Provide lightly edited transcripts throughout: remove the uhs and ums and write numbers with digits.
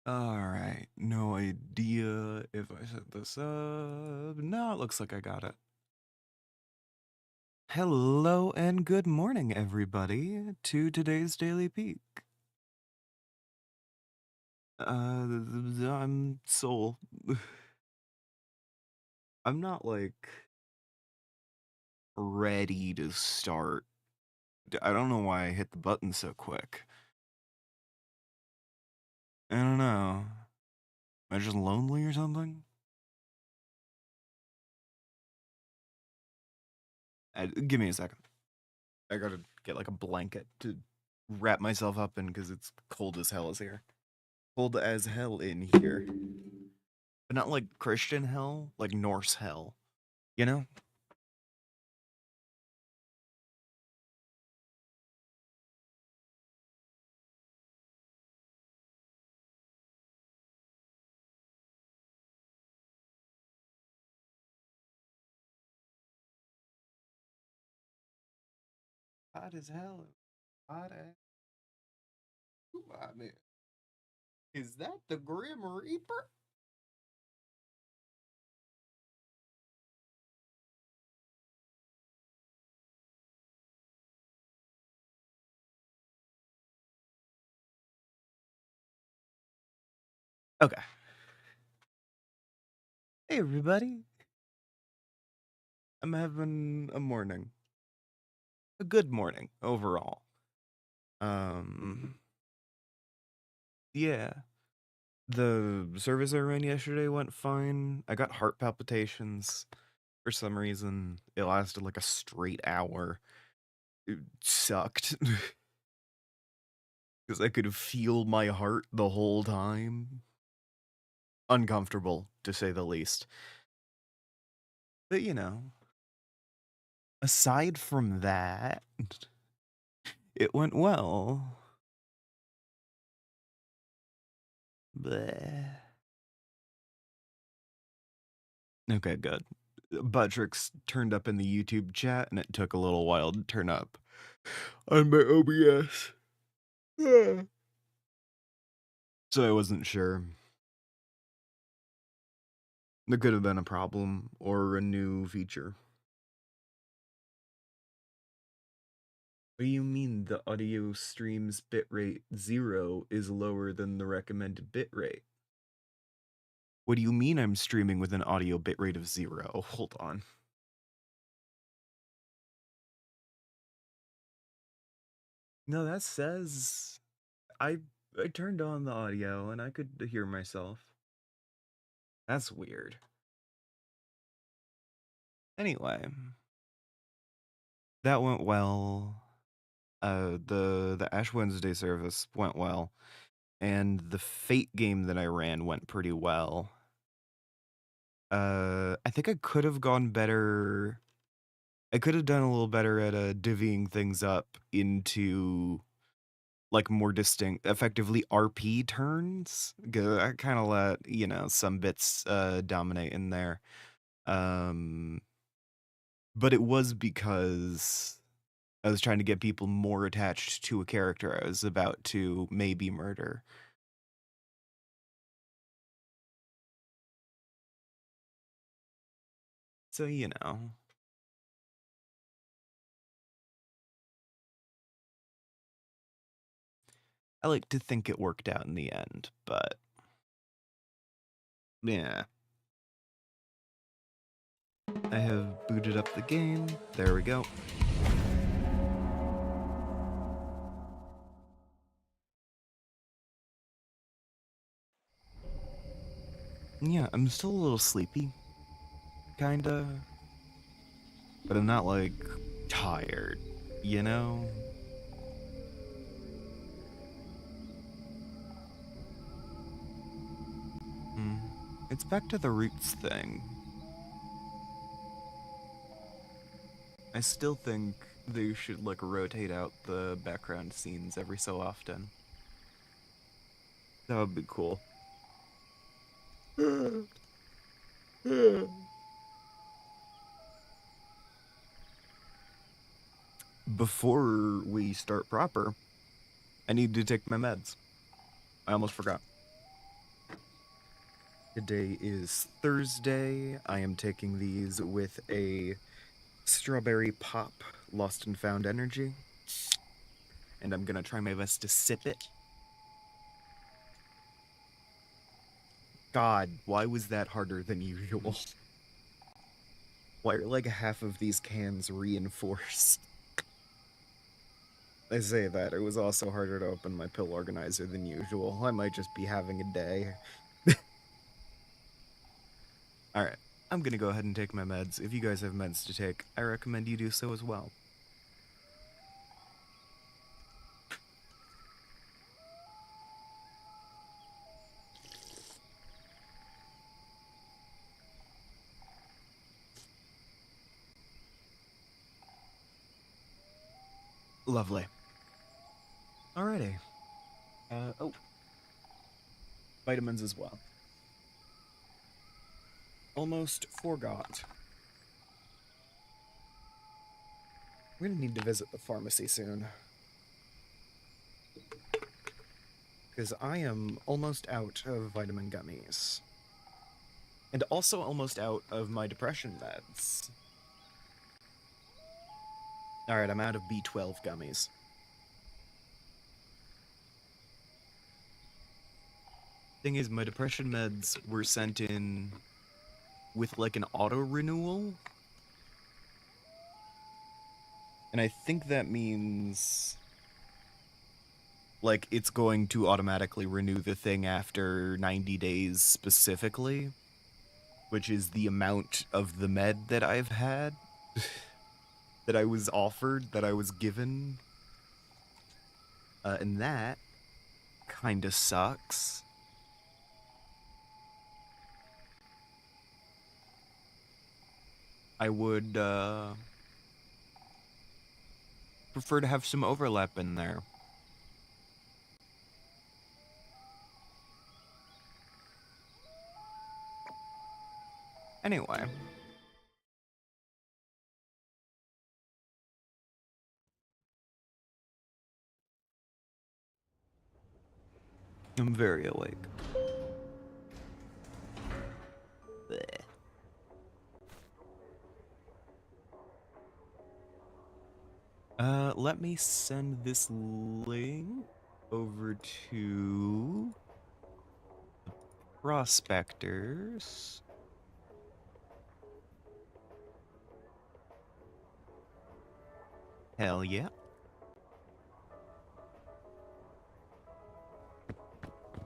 Alright, no idea if I set this up. No, it looks like I got it. Hello and good morning, everybody, to today's Daily Peak. I'm Soul. I'm not, like, ready to start. I don't know why I hit the button so quick. I don't know. Am I just lonely or something? Give me a second. I gotta get, like, a blanket to wrap myself up in because it's cold as hell is here. Cold as hell in here. But not like Christian hell, like Norse hell. You know? Hot as hell. Hot as. I mean, is that the Grim Reaper? Okay. Hey, everybody. I'm having a morning. A good morning overall. Um, yeah. The service I ran yesterday went fine. I got heart palpitations for some reason. It lasted like a straight hour. It sucked because I could feel my heart the whole time. Uncomfortable, to say the least. But, aside from that, it went well. Bleh. Okay, good. Buttricks turned up in the YouTube chat, and it took a little while to turn up on my OBS. Yeah. So I wasn't sure. There could have been a problem or a new feature. What do you mean the audio stream's bitrate 0 is lower than the recommended bitrate? What do you mean I'm streaming with an audio bitrate of 0? Hold on. No, that says I I turned on the audio and I could hear myself. That's weird. Anyway, that went well. The Ash Wednesday service went well, and the Fate game that I ran went pretty well. I think I could have gone better. I could have done a little better at divvying things up into like more distinct, effectively RP turns. I kind of let some bits dominate in there. Um, but it was because I was trying to get people more attached to a character I was about to maybe murder. So, I like to think it worked out in the end, but yeah. I have booted up the game. There we go. Yeah, I'm still a little sleepy, kinda, but I'm not like tired, you know? Mm. It's back to the roots thing. I still think they should like rotate out the background scenes every so often. That would be cool. Before we start proper, I need to take my meds. I almost forgot. Today is Thursday. I am taking these with a strawberry pop, lost and found energy. And I'm gonna try my best to sip it. God, why was that harder than usual? Why are like half of these cans reinforced? I say that, it was also harder to open my pill organizer than usual. I might just be having a day. Alright, I'm gonna go ahead and take my meds. If you guys have meds to take, I recommend you do so as well. Lovely. Alrighty. Oh. Vitamins as well. Almost forgot. We're gonna need to visit the pharmacy soon. Because I am almost out of vitamin gummies. And also almost out of my depression meds. Alright, I'm out of B12 gummies. Thing is, my depression meds were sent in with like an auto renewal. And I think that means like it's going to automatically renew the thing after 90 days specifically, which is the amount of the med that I've had, that I was offered, that I was given. And that kinda sucks. I would prefer to have some overlap in there. Anyway. I'm very awake. Blech. Let me send this link over to prospectors. Hell yeah.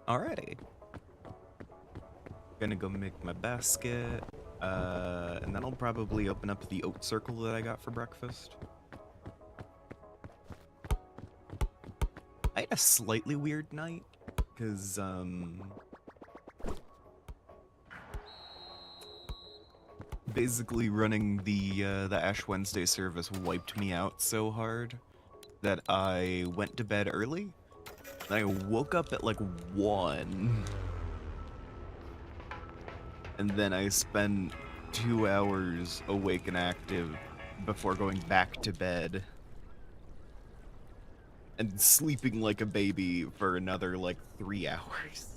Alrighty. Gonna go make my basket, and then I'll probably open up the oat circle that I got for breakfast. I had a slightly weird night, because, basically running the Ash Wednesday service wiped me out so hard that I went to bed early, and I woke up at like 1, and then I spent 2 hours awake and active before going back to bed, and sleeping like a baby for another like 3 hours.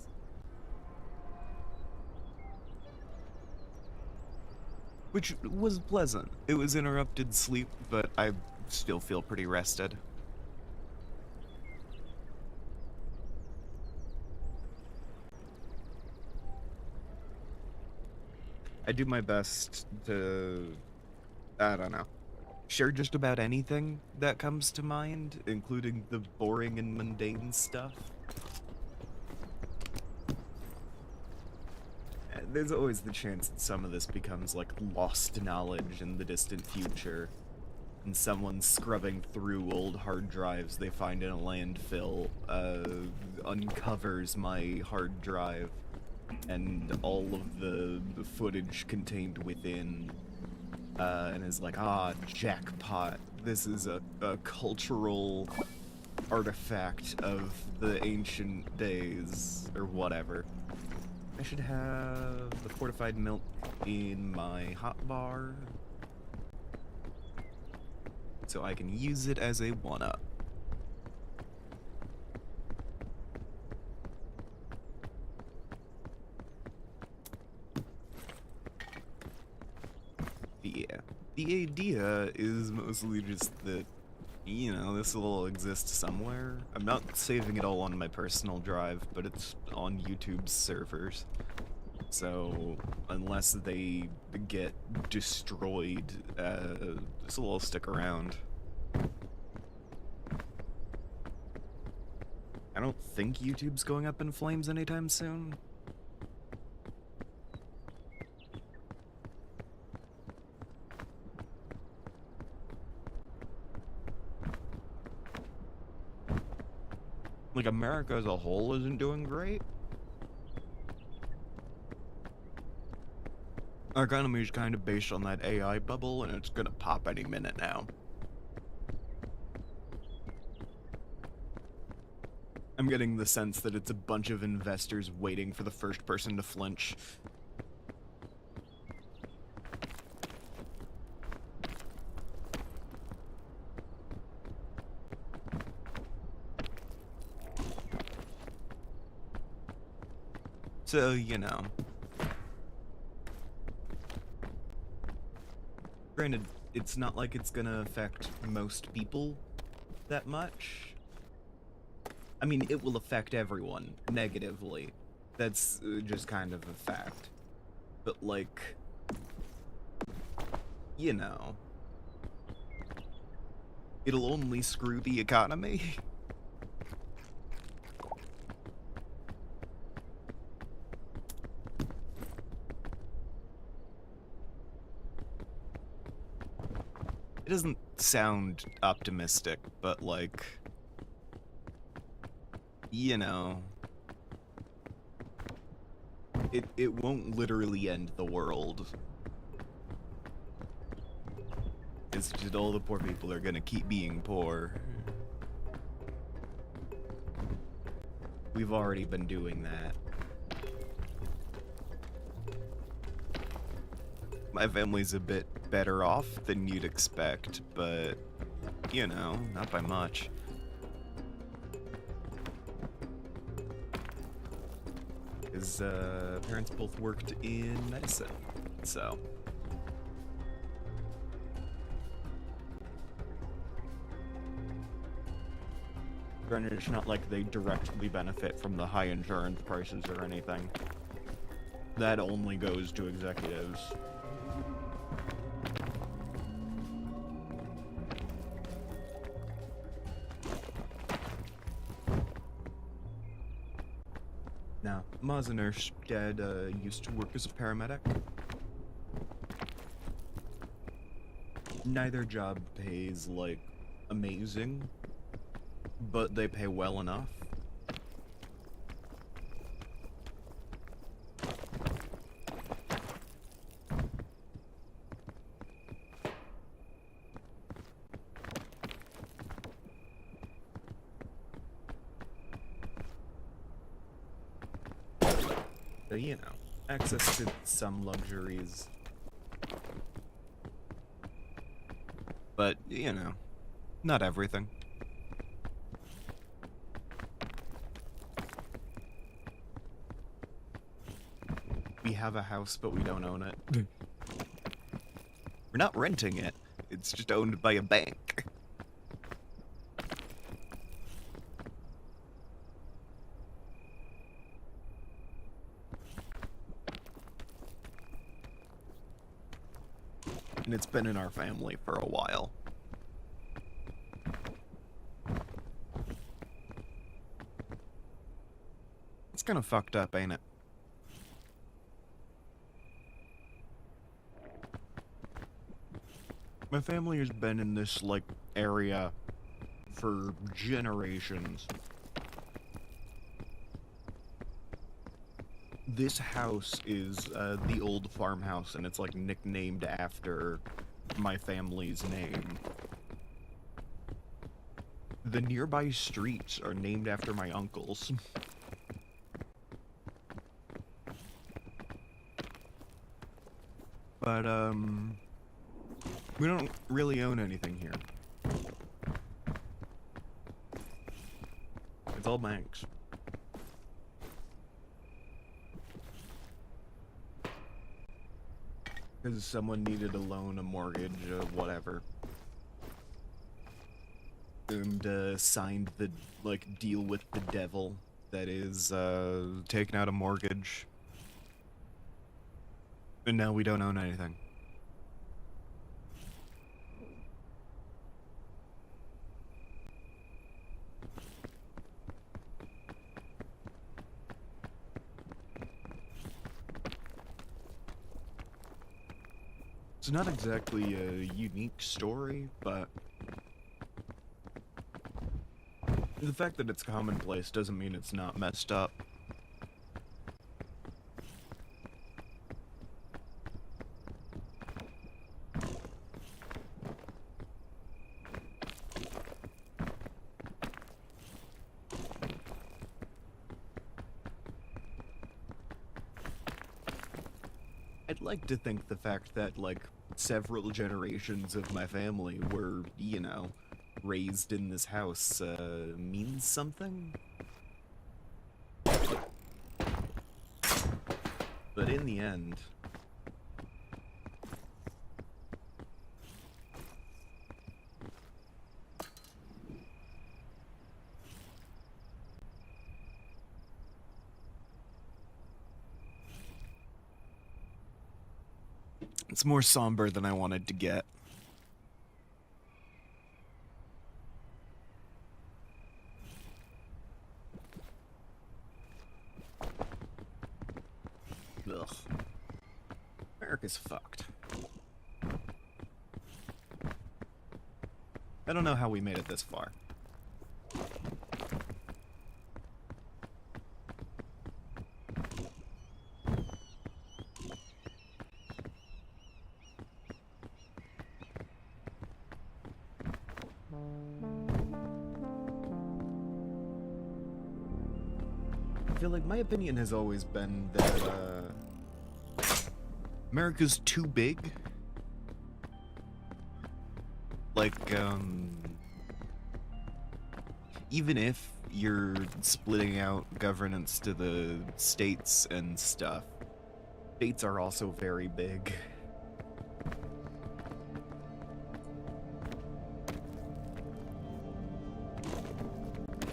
Which was pleasant. It was interrupted sleep, but I still feel pretty rested. I do my best to, I don't know, share just about anything that comes to mind, including the boring and mundane stuff. There's always the chance that some of this becomes like lost knowledge in the distant future, and someone scrubbing through old hard drives they find in a landfill uncovers my hard drive and all of the footage contained within, and is like, ah, jackpot, this is a cultural artifact of the ancient days, or whatever. I should have the fortified milk in my hot bar, so I can use it as a 1-up. Yeah. The idea is mostly just that, this will all exist somewhere. I'm not saving it all on my personal drive, but it's on YouTube's servers. So, unless they get destroyed, this will all stick around. I don't think YouTube's going up in flames anytime soon. Like, America as a whole isn't doing great. Our economy is kind of based on that AI bubble, and it's gonna pop any minute now. I'm getting the sense that it's a bunch of investors waiting for the first person to flinch. So, granted, it's not like it's gonna affect most people that much. I mean, it will affect everyone negatively. That's just kind of a fact. But, like, it'll only screw the economy. It doesn't sound optimistic, but, like, it won't literally end the world. It's just all the poor people are gonna keep being poor. We've already been doing that. My family's a bit better off than you'd expect, but, not by much. His parents both worked in medicine, so. Granted, it's not like they directly benefit from the high insurance prices or anything. That only goes to executives. Now, Ma's a nurse. Dad used to work as a paramedic. Neither job pays, like, amazing, but they pay well enough. So, access to some luxuries. But, not everything. We have a house, but we don't own it. We're not renting it. It's just owned by a bank. And it's been in our family for a while. It's kind of fucked up, ain't it? My family has been in this, like, area for generations. This house is the old farmhouse, and it's, like, nicknamed after my family's name. The nearby streets are named after my uncles. But, we don't really own anything here. It's all banks. Because someone needed a loan, a mortgage, whatever. And signed the, like, deal with the devil that is, taking out a mortgage. And now we don't own anything. It's not exactly a unique story, but the fact that it's commonplace doesn't mean it's not messed up. I'd like to think the fact that, like, several generations of my family were, you know, raised in this house, means something. But in the end, it's more somber than I wanted to get. Ugh. America's fucked. I don't know how we made it this far. I feel like my opinion has always been that, America's too big. Like, even if you're splitting out governance to the states and stuff, states are also very big.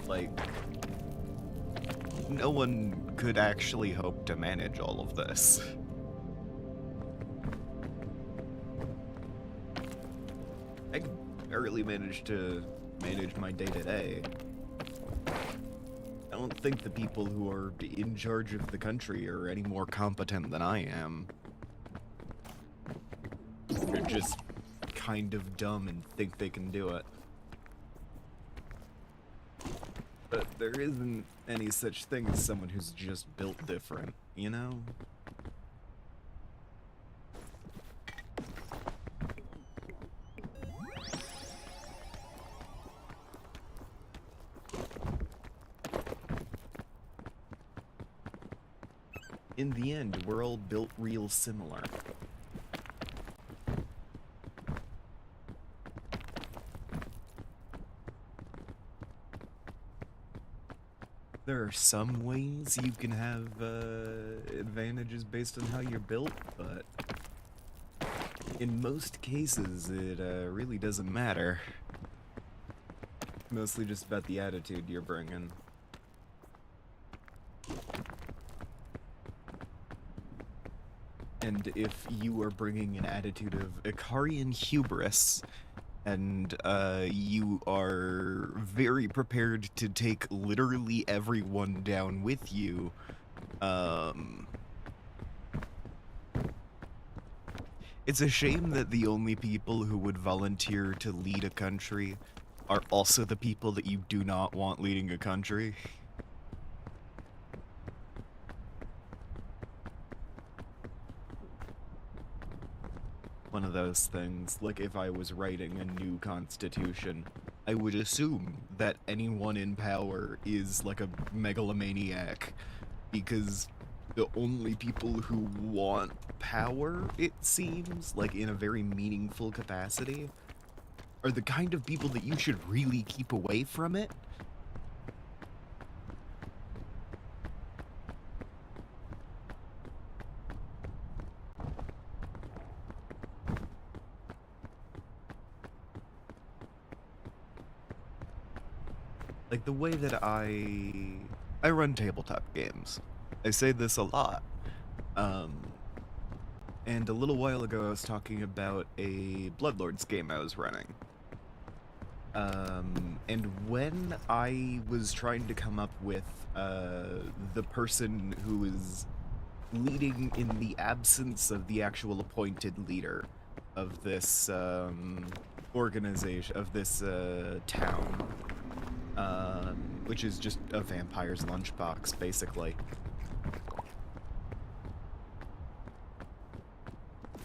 Like, no one could actually hope to manage all of this. I barely managed to manage my day-to-day. I don't think the people who are in charge of the country are any more competent than I am. They're just kind of dumb and think they can do it. But there isn't any such thing as someone who's just built different, you know? In the end, we're all built real similar. There are some ways you can have advantages based on how you're built, but in most cases, it really doesn't matter. Mostly just about the attitude you're bringing. And if you are bringing an attitude of Ikarian hubris, and you are very prepared to take literally everyone down with you, it's a shame that the only people who would volunteer to lead a country are also the people that you do not want leading a country. One of those things, like if I was writing a new constitution, I would assume that anyone in power is like a megalomaniac, because the only people who want power, it seems, like in a very meaningful capacity, are the kind of people that you should really keep away from it. Like the way that I run tabletop games. I say this a lot. Um and a little while ago I was talking about a Bloodlords game I was running. And when I was trying to come up with the person who is leading in the absence of the actual appointed leader of this organization, of this town, which is just a vampire's lunchbox, basically.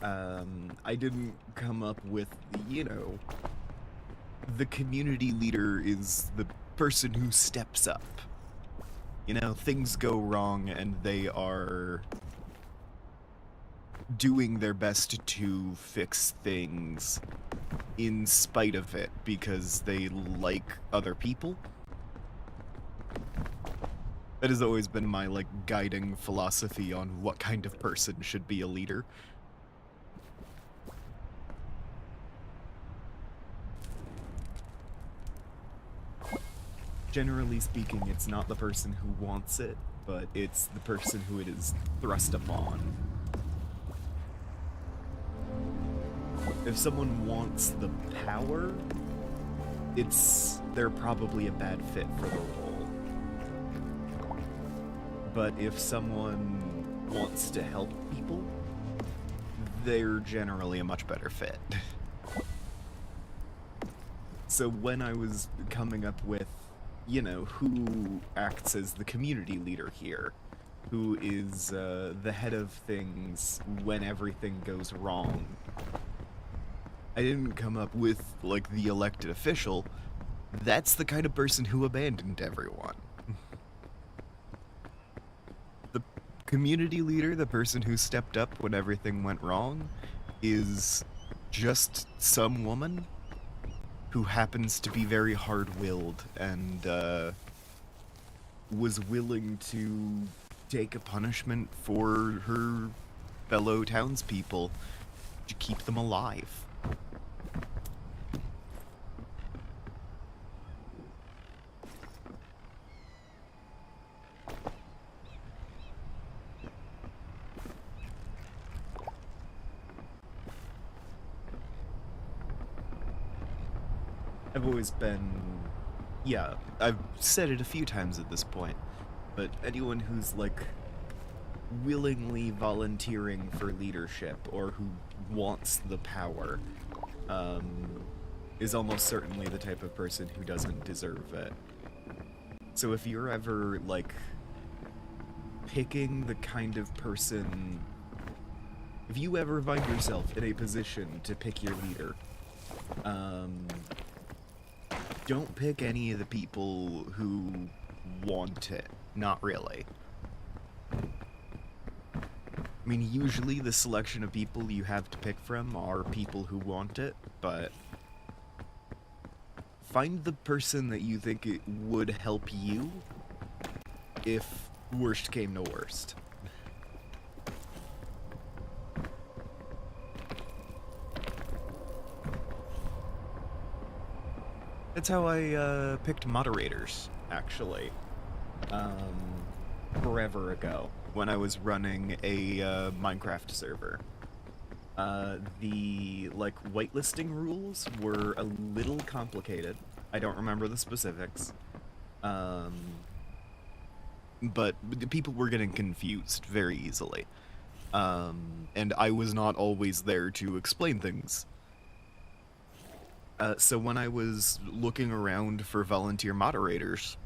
I didn't come up with, the community leader is the person who steps up. Things go wrong and they are doing their best to fix things in spite of it because they like other people. That has always been my, guiding philosophy on what kind of person should be a leader. Generally speaking, it's not the person who wants it, but it's the person who it is thrust upon. If someone wants the power, they're probably a bad fit for the role. But if someone wants to help people, they're generally a much better fit. So when I was coming up with, who acts as the community leader here, who is the head of things when everything goes wrong, I didn't come up with, the elected official. That's the kind of person who abandoned everyone. The community leader, the person who stepped up when everything went wrong, is just some woman who happens to be very hard-willed and was willing to take a punishment for her fellow townspeople to keep them alive. I've always been, I've said it a few times at this point, but anyone who's, willingly volunteering for leadership or who wants the power, is almost certainly the type of person who doesn't deserve it. So if you're ever, picking the kind of person... If you ever find yourself in a position to pick your leader, don't pick any of the people who want it. Not really. I mean, usually the selection of people you have to pick from are people who want it, but find the person that you think it would help you if worst came to worst. That's how I picked moderators, actually. Forever ago, when I was running a Minecraft server. The, whitelisting rules were a little complicated. I don't remember the specifics. But the people were getting confused very easily. And I was not always there to explain things. So when I was looking around for volunteer moderators,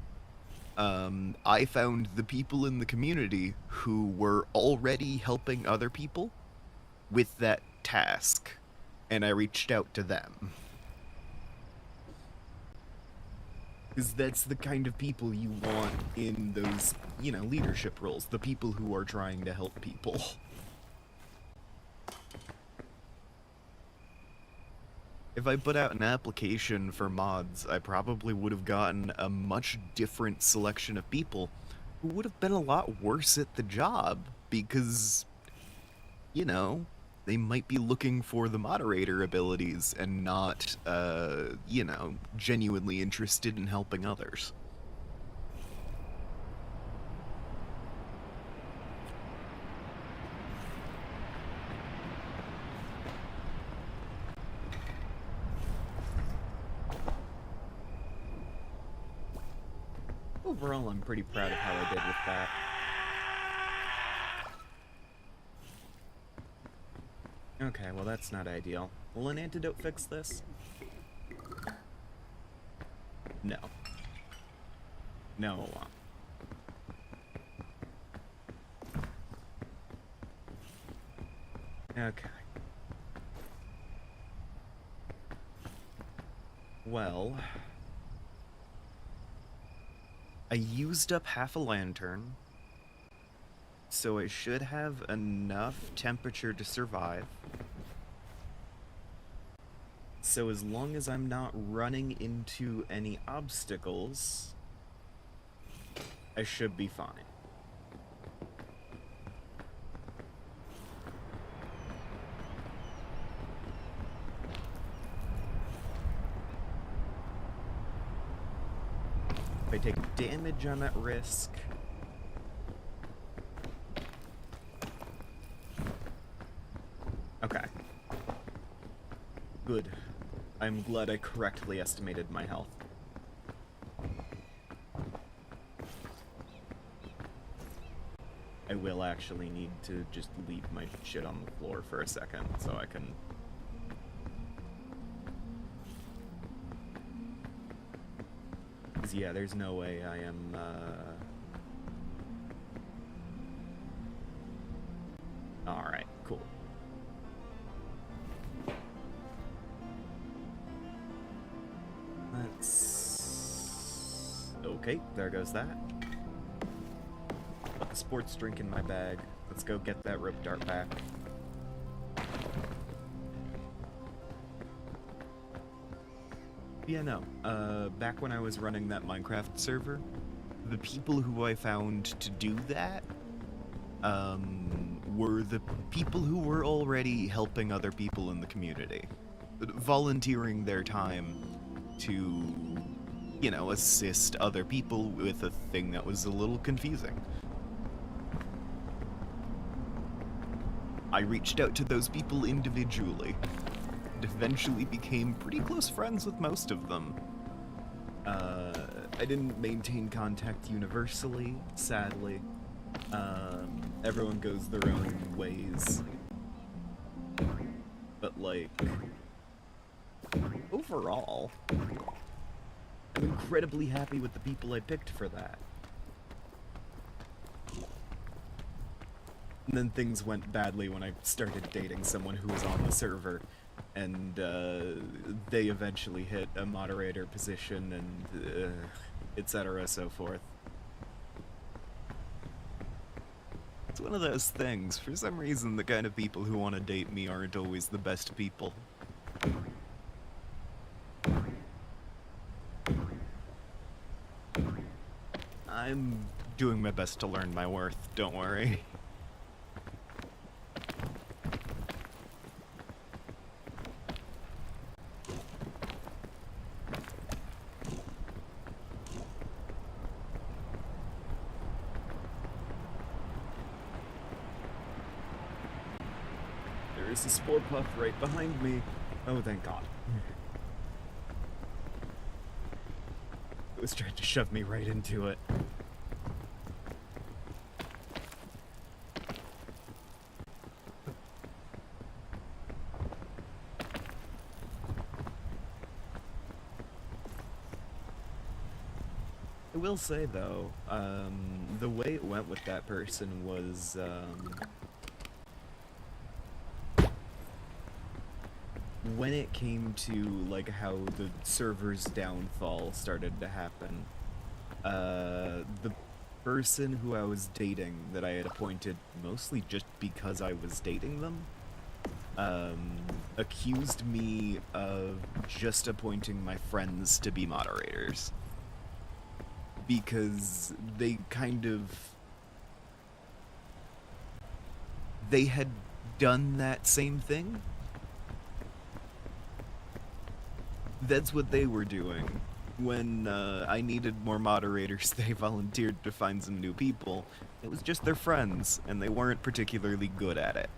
I found the people in the community who were already helping other people with that task, and I reached out to them. Because that's the kind of people you want in those, leadership roles, the people who are trying to help people. If I put out an application for mods, I probably would have gotten a much different selection of people who would have been a lot worse at the job because, they might be looking for the moderator abilities and not, genuinely interested in helping others. Overall, I'm pretty proud of how I did with that. Okay, well that's not ideal. Will an antidote fix this? No. No, it won't. Okay. Well... I used up half a lantern, so I should have enough temperature to survive. So as long as I'm not running into any obstacles, I should be fine. If I take damage, I'm at risk. Okay. Good. I'm glad I correctly estimated my health. I will actually need to just leave my shit on the floor for a second so I can... Yeah, there's no way I am, Alright, cool. Let's... Okay, there goes that. Put the sports drink in my bag. Let's go get that rope dart back. Yeah, no. Back when I was running that Minecraft server, the people who I found to do that, were the people who were already helping other people in the community. Volunteering their time to, you know, assist other people with a thing that was a little confusing. I reached out to those people individually. Eventually became pretty close friends with most of them. I didn't maintain contact universally, sadly. Everyone goes their own ways. But, like, overall, I'm incredibly happy with the people I picked for that. And then things went badly when I started dating someone who was on the server. And they eventually hit a moderator position and etc. so forth. It's one of those things. For some reason, the kind of people who want to date me aren't always the best people. I'm doing my best to learn my worth, don't worry. There's a spore puff right behind me. Oh, thank God. It was trying to shove me right into it. I will say, though, the way it went with that person was, when it came to, like, how the server's downfall started to happen, the person who I was dating that I had appointed, mostly just because I was dating them, accused me of just appointing my friends to be moderators. Because they kind of... they had done that same thing. That's what they were doing. When I needed more moderators, they volunteered to find some new people. It was just their friends, and they weren't particularly good at it.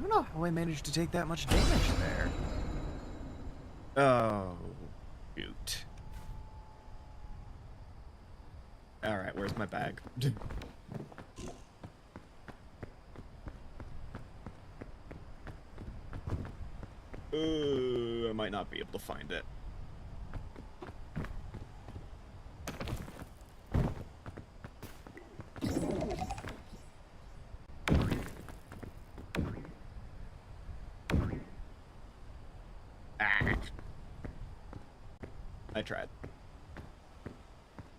don't know how I managed to take that much damage there. Oh, shoot. Alright, where's my bag? I might not be able to find it. Ah. I tried.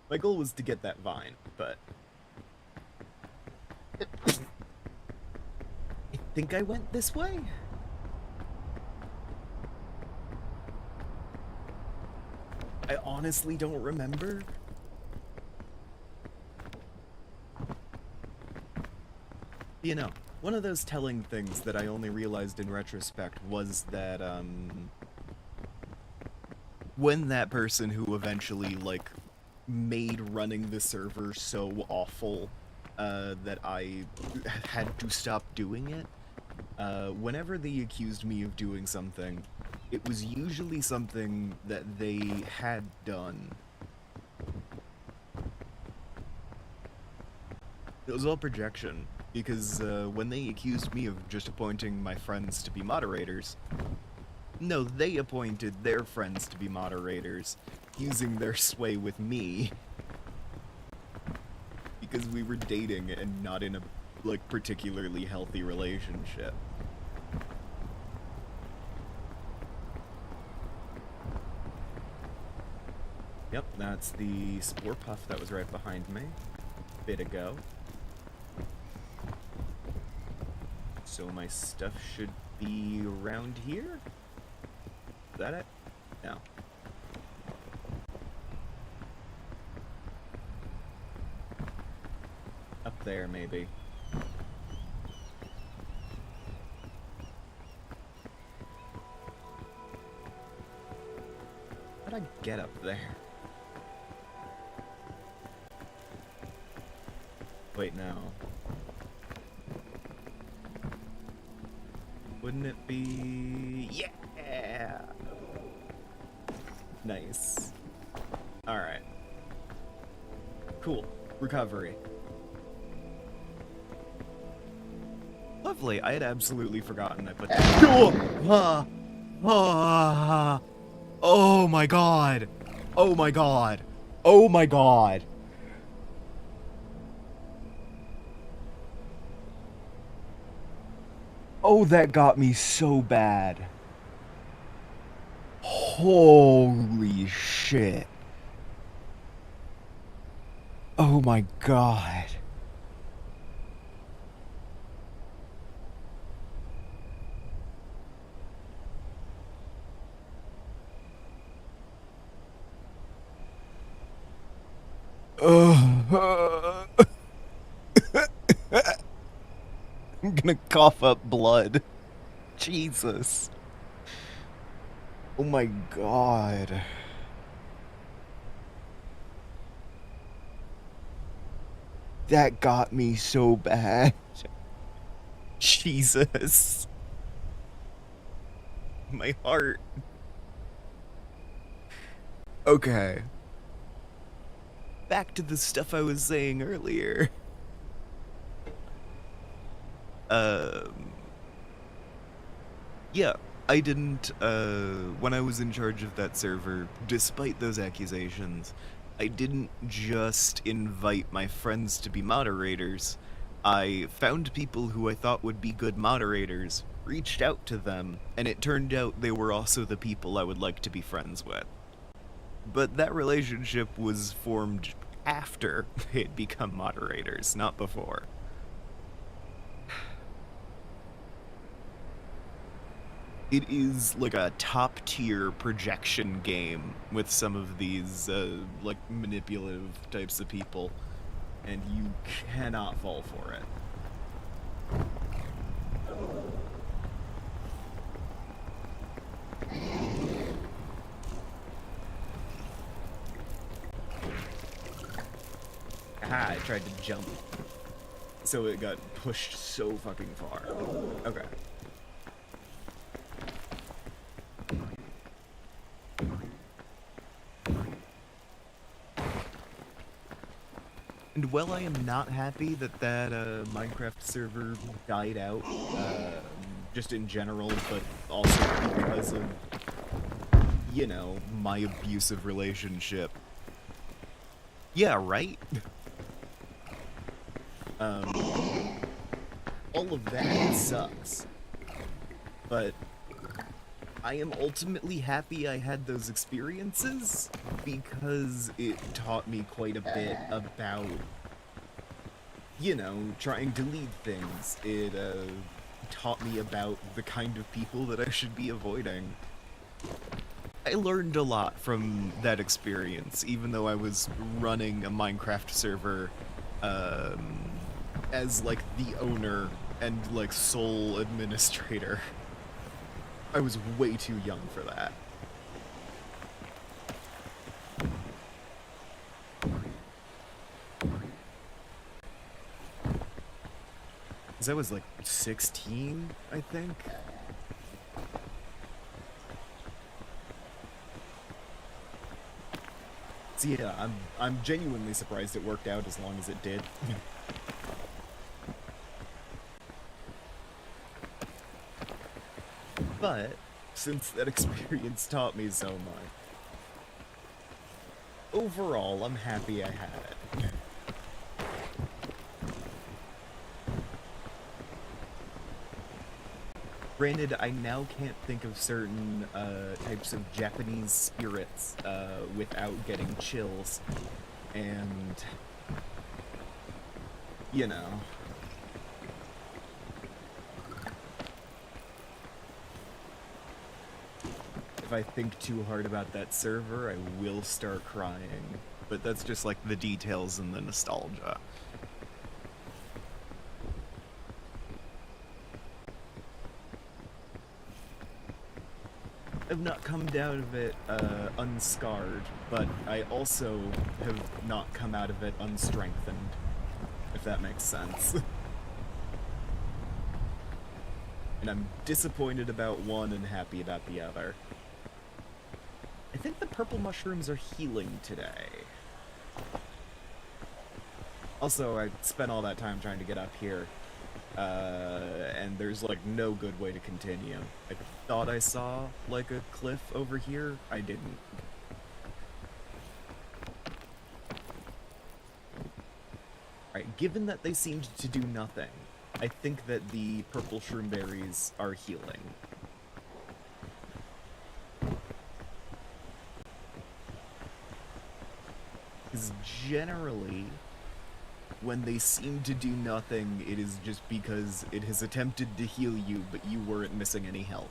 My goal was to get that vine, but I think I went this way? I honestly don't remember. You know, one of those telling things that I only realized in retrospect was that, when that person who eventually, like, made running the server so awful, that I had to stop doing it, whenever they accused me of doing something, it was usually something that they had done. It was all projection, because when they accused me of just appointing my friends to be moderators, no, they appointed their friends to be moderators, using their sway with me. Because we were dating and not in a, like, particularly healthy relationship. Yep, that's the spore puff that was right behind me a bit ago. So my stuff should be around here? Is that it? No. Up there, maybe. How'd I get up there? Wait, no. Wouldn't it be... Yeah! Nice. Alright. Cool. Recovery. Lovely. I had absolutely forgotten I put that. Oh my god. Oh my god. Oh my god. Oh, that got me so bad. Holy shit. Oh my god. I'm gonna cough up blood. Jesus. Oh my god. That got me so bad. Jesus. My heart. Okay. Back to the stuff I was saying earlier. Yeah, I didn't, when I was in charge of that server, despite those accusations, I didn't just invite my friends to be moderators. I found people who I thought would be good moderators, reached out to them, and it turned out they were also the people I would like to be friends with. But that relationship was formed after they had become moderators, not before. It is like a top-tier projection game with some of these, like, manipulative types of people, and you cannot fall for it. Aha, I tried to jump, so it got pushed so fucking far. Okay. And while I am not happy that that Minecraft server died out, just in general, but also because of, you know, my abusive relationship. Yeah, right? All of that sucks. But I am ultimately happy I had those experiences because it taught me quite a bit about, you know, trying to lead things. It taught me about the kind of people that I should be avoiding. I learned a lot from that experience, even though I was running a Minecraft server as, like, the owner and, like, sole administrator. I was way too young for that. 'Cause I was, like, 16, I think? So yeah, I'm genuinely surprised it worked out as long as it did. But, since that experience taught me so much, overall, I'm happy I had it. Granted, I now can't think of certain types of Japanese spirits without getting chills, and, you know. If I think too hard about that server, I will start crying. But that's just like the details and the nostalgia. I've not come out of it unscarred, but I also have not come out of it unstrengthened, if that makes sense. And I'm disappointed about one and happy about the other. I think the purple mushrooms are healing today. Also, I spent all that time trying to get up here, and there's, like, no good way to continue. I thought I saw, like, a cliff over here. I didn't. Alright, given that they seemed to do nothing, I think that the purple shroom berries are healing. Because generally, when they seem to do nothing, it is just because it has attempted to heal you, but you weren't missing any health.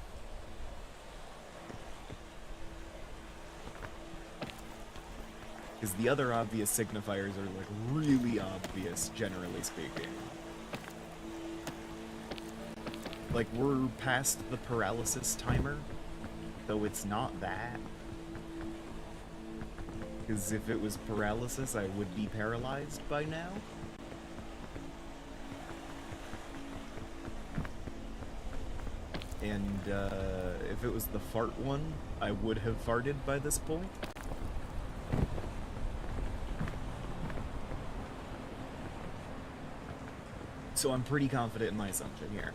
Because the other obvious signifiers are, like, really obvious, generally speaking. Like, we're past the paralysis timer, though it's not that. Because if it was paralysis, I would be paralyzed by now. And if it was the fart one, I would have farted by this point. So I'm pretty confident in my assumption here.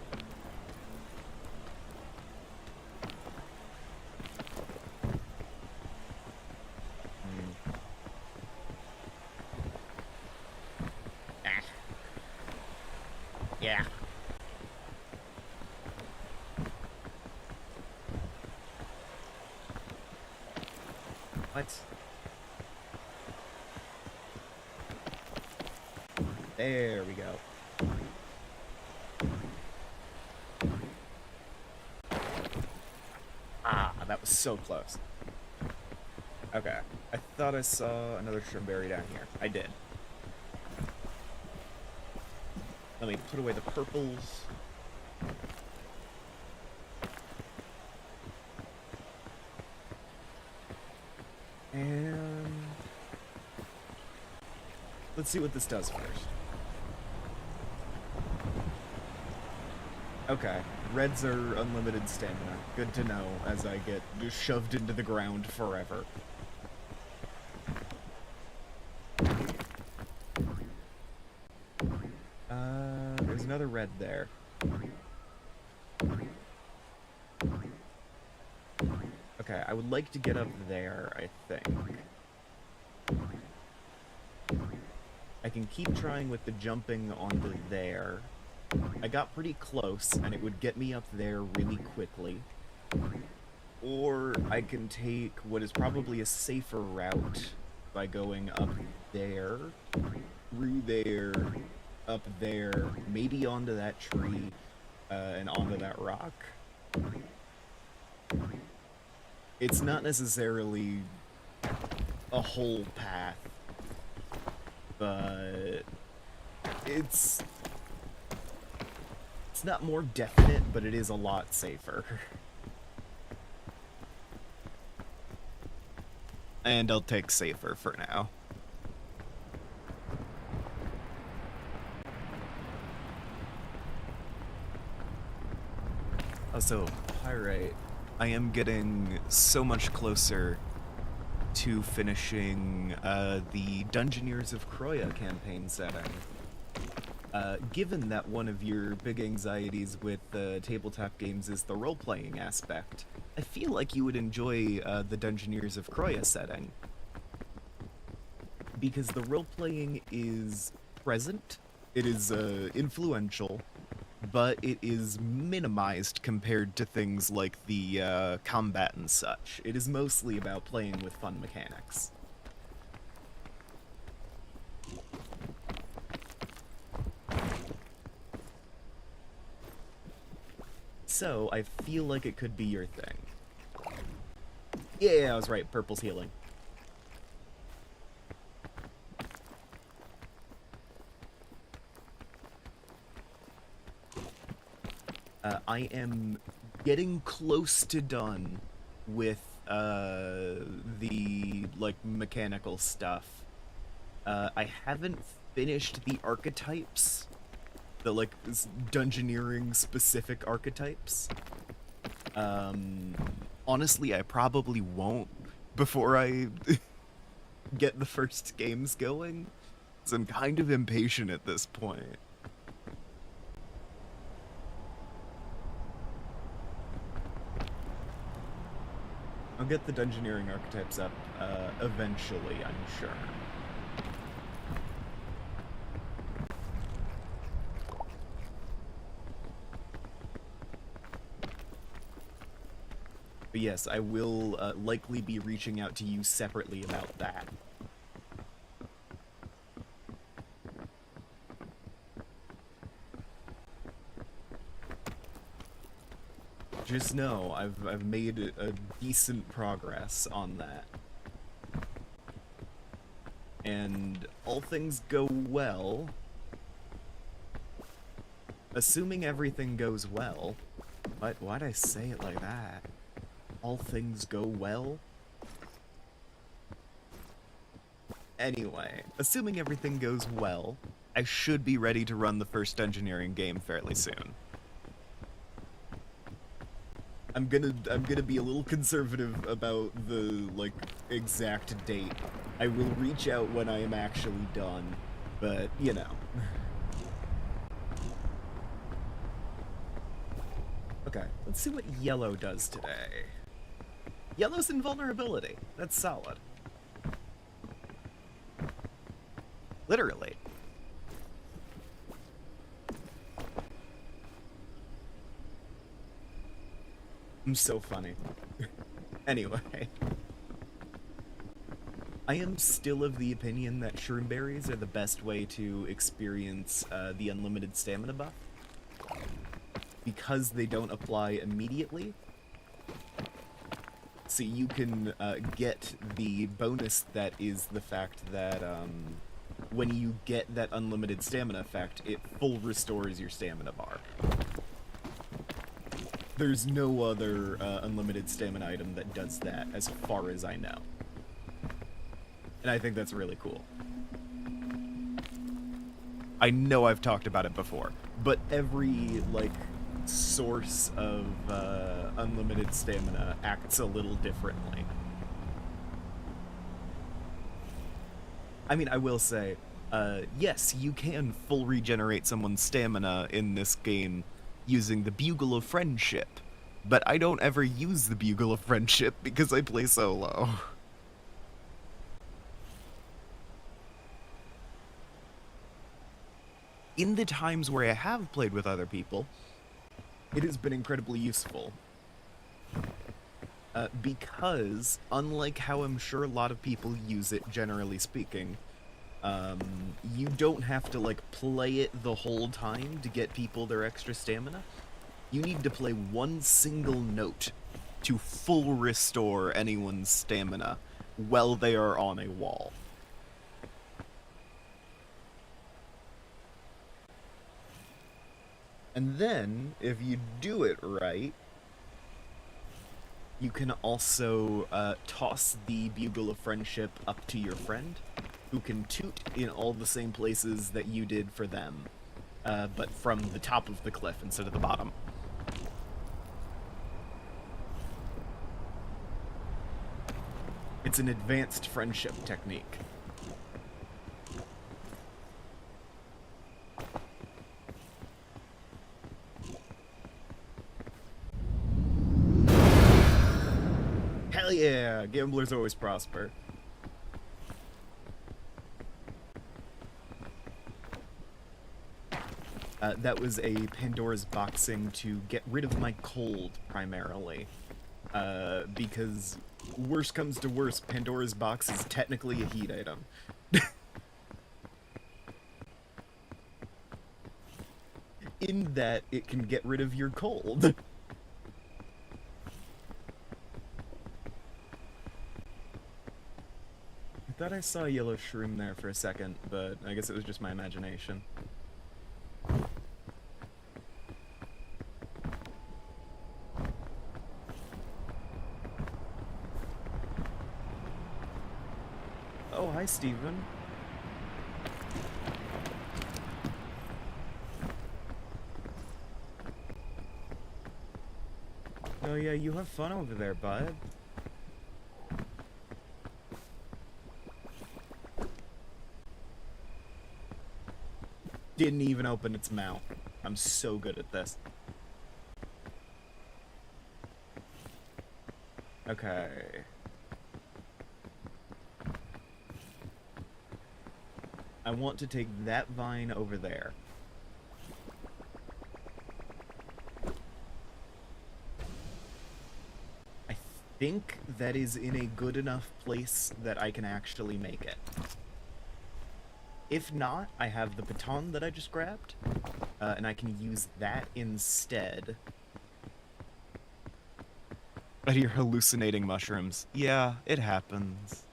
Yeah. What? There we go. Ah, that was so close. Okay. I thought I saw another shrimberry down here. I did. Let me put away the purples. And let's see what this does first. Okay, reds are unlimited stamina. Good to know as I get just shoved into the ground forever. red there. Okay, I would like to get up there, I think. I can keep trying with the jumping onto there. I got pretty close, and it would get me up there really quickly. Or I can take what is probably a safer route by going up there, through there, up there, maybe onto that tree, and onto that rock. It's not necessarily a whole path, but it's not more definite, but it is a lot safer. And I'll take safer for now. Also, Pyrite, I am getting so much closer to finishing the Dungeoneers of Kroya campaign setting. Given that one of your big anxieties with tabletop games is the role-playing aspect, I feel like you would enjoy the Dungeoneers of Kroya setting. Because the role-playing is present, it is influential, but it is minimized compared to things like the combat and such. It is mostly about playing with fun mechanics. So, I feel like it could be your thing. Yeah, I was right, purple's healing. I am getting close to done with the, like, mechanical stuff. I haven't finished the archetypes. The, like, dungeoneering specific archetypes. Honestly, I probably won't before I get the first games going. So I'm kind of impatient at this point. I'll get the dungeoneering archetypes up eventually, I'm sure. But yes, I will likely be reaching out to you separately about that. Just know, I've made a decent progress on that. And all things go well, assuming everything goes well, why'd I say it like that? All things go well? Anyway, assuming everything goes well, I should be ready to run the first Dungeoneering game fairly soon. I'm gonna be a little conservative about the, like, exact date. I will reach out when I am actually done, but, you know. Okay, let's see what yellow does today. Yellow's invulnerability. That's solid. Literally. I'm so funny. Anyway. I am still of the opinion that shroomberries are the best way to experience the unlimited stamina buff. Because they don't apply immediately. So you can get the bonus that is the fact that when you get that unlimited stamina effect, it full restores your stamina bar. There's no other unlimited stamina item that does that, as far as I know. And I think that's really cool. I know I've talked about it before, but every, like, source of unlimited stamina acts a little differently. I mean, I will say, Yes, you can full regenerate someone's stamina in this game using the Bugle of Friendship, but I don't ever use the Bugle of Friendship because I play solo. In the times where I have played with other people, it has been incredibly useful. Because, unlike how I'm sure a lot of people use it, generally speaking, you don't have to, like, play it the whole time to get people their extra stamina. You need to play one single note to full restore anyone's stamina while they are on a wall. And then, if you do it right, you can also toss the Bugle of Friendship up to your friend, who can toot in all the same places that you did for them, but from the top of the cliff instead of the bottom. It's an advanced friendship technique. Hell yeah! Gamblers always prosper. That was a Pandora's boxing to get rid of my cold, primarily. Because worst comes to worst, Pandora's box is technically a heat item. In that it can get rid of your cold. I thought I saw a yellow shroom there for a second, but I guess it was just my imagination. Oh, hi, Steven. Oh yeah, you have fun over there, bud. Didn't even open its mouth. I'm so good at this. Okay. I want to take that vine over there. I think that is in a good enough place that I can actually make it. If not, I have the baton that I just grabbed, and I can use that instead. But you're hallucinating mushrooms. Yeah, it happens.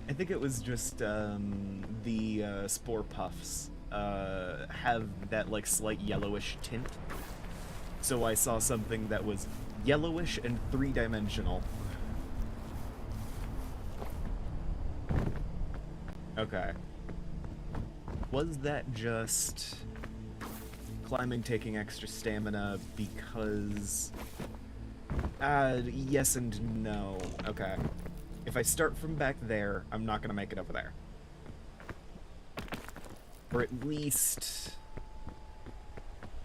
I think it was just the spore puffs have that like slight yellowish tint. So I saw something that was yellowish and three-dimensional. Okay. Was that just climbing taking extra stamina because... yes and no. Okay. If I start from back there, I'm not gonna make it over there. Or at least...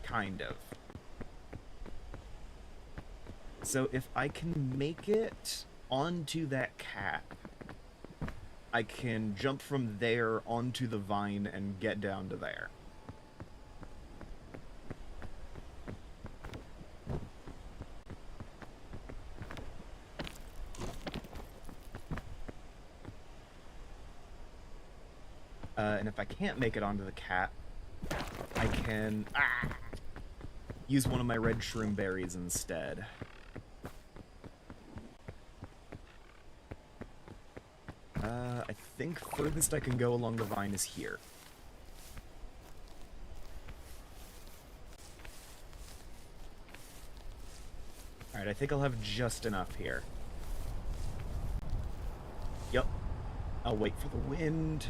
kind of. So if I can make it onto that cap, I can jump from there onto the vine and get down to there. And if I can't make it onto the cap, I can use one of my red shroom berries instead. I think furthest I can go along the vine is here. Alright, I think I'll have just enough here. Yup. I'll wait for the wind.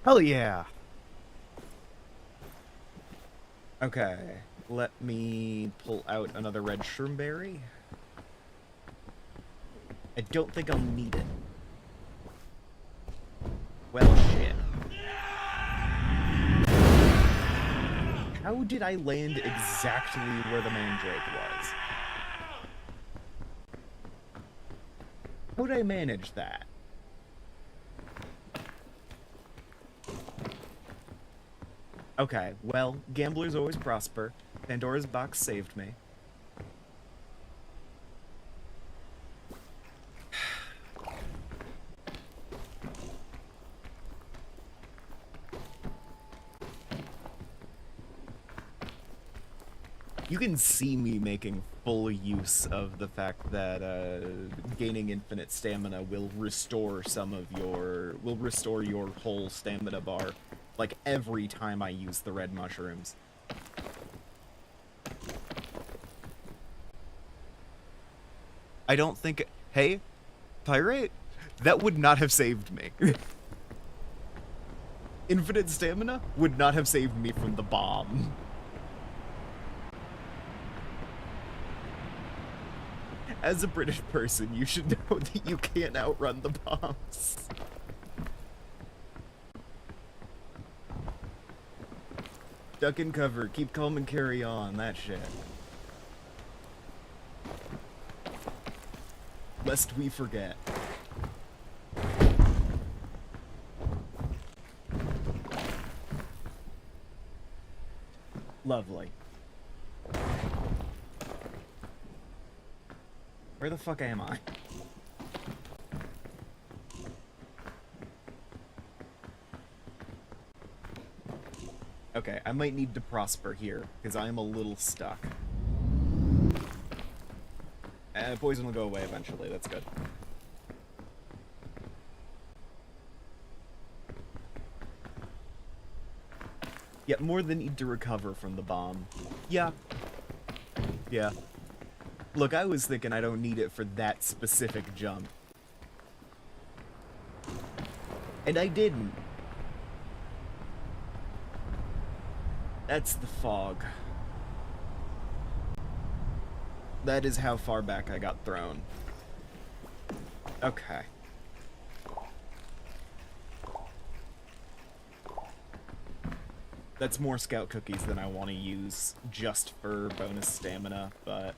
Hell yeah! Okay, let me pull out another red shroomberry. I don't think I'll need it. Well, shit. How did I land exactly where the mandrake was? How did I manage that? Okay, well, gamblers always prosper. Pandora's box saved me. You can see me making full use of the fact that gaining infinite stamina will restore your whole stamina bar, like every time I use the red mushrooms. I don't think. Hey, pirate, that would not have saved me. Infinite stamina would not have saved me from the bomb. As a British person, you should know that you can't outrun the bombs. Duck and cover, keep calm and carry on, that shit. Lest we forget. Lovely. Where the fuck am I? Okay, I might need to prosper here, because I am a little stuck. Poison will go away eventually, that's good. Yeah, more than need to recover from the bomb. Yeah. Yeah. Look, I was thinking I don't need it for that specific jump. And I didn't. That's the fog. That is how far back I got thrown. Okay. That's more scout cookies than I want to use just for bonus stamina, but...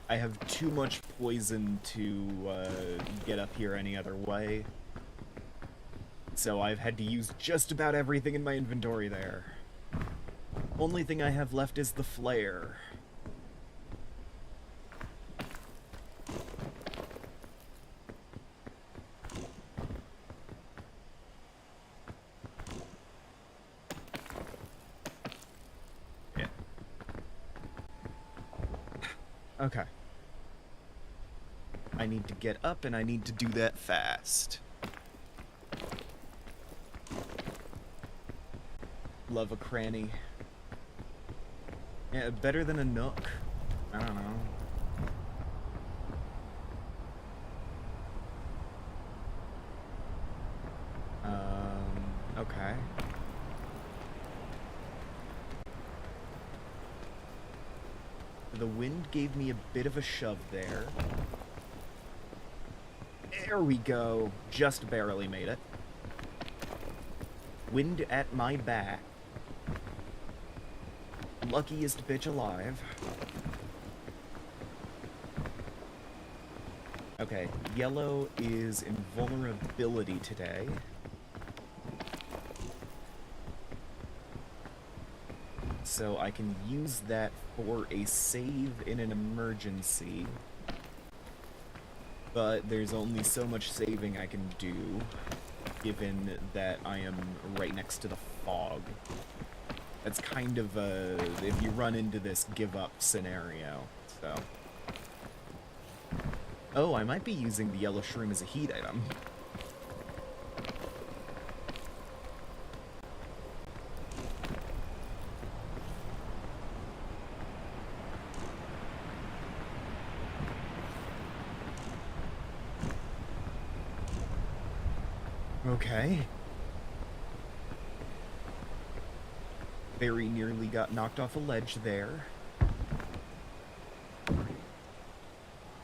I have too much poison to get up here any other way. So I've had to use just about everything in my inventory there. Only thing I have left is the flare. Yeah. Okay. I need to get up, and I need to do that fast. Love a cranny. Yeah, better than a nook. I don't know. Okay. The wind gave me a bit of a shove there. There we go. Just barely made it. Wind at my back. Luckiest bitch alive. Okay, yellow is invulnerability today. So I can use that for a save in an emergency. But there's only so much saving I can do, given that I am right next to the fog. That's kind of a, if you run into this, give up scenario, so. Oh, I might be using the yellow shroom as a heat item. Okay. Very nearly got knocked off a ledge there.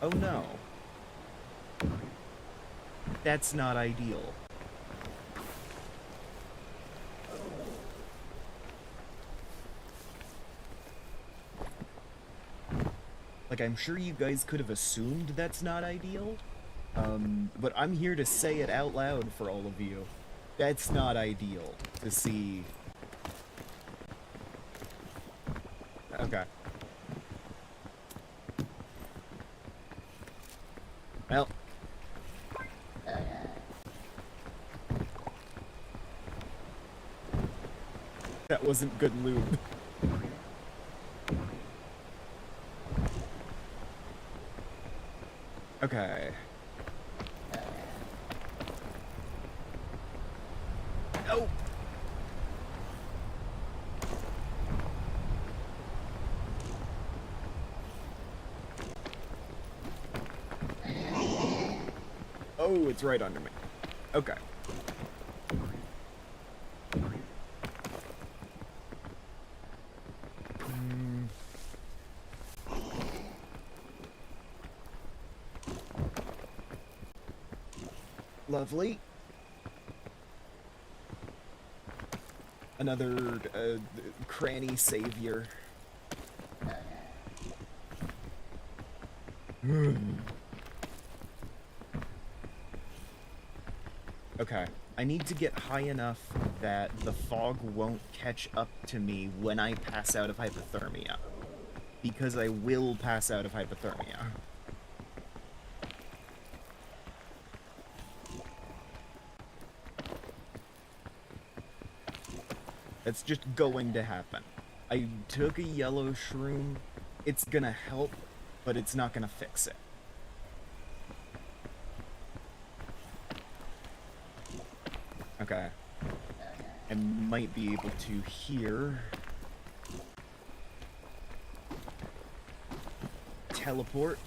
Oh no. That's not ideal. Like, I'm sure you guys could have assumed that's not ideal. But I'm here to say it out loud for all of you. That's not ideal to see. Okay. Well. That wasn't good lube. Okay. Oh! Oh, it's right under me. Okay. Lovely. Another cranny savior. Okay. I need to get high enough that the fog won't catch up to me when I pass out of hypothermia. Because I will pass out of hypothermia. It's just going to happen. I took a yellow shroom. It's gonna help, but it's not gonna fix it. Okay. I might be able to hear. Teleport.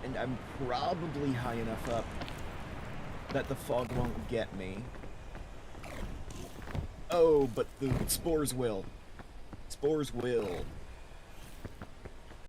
And I'm probably high enough up that the fog won't get me. Oh, but the spores will. Spores will.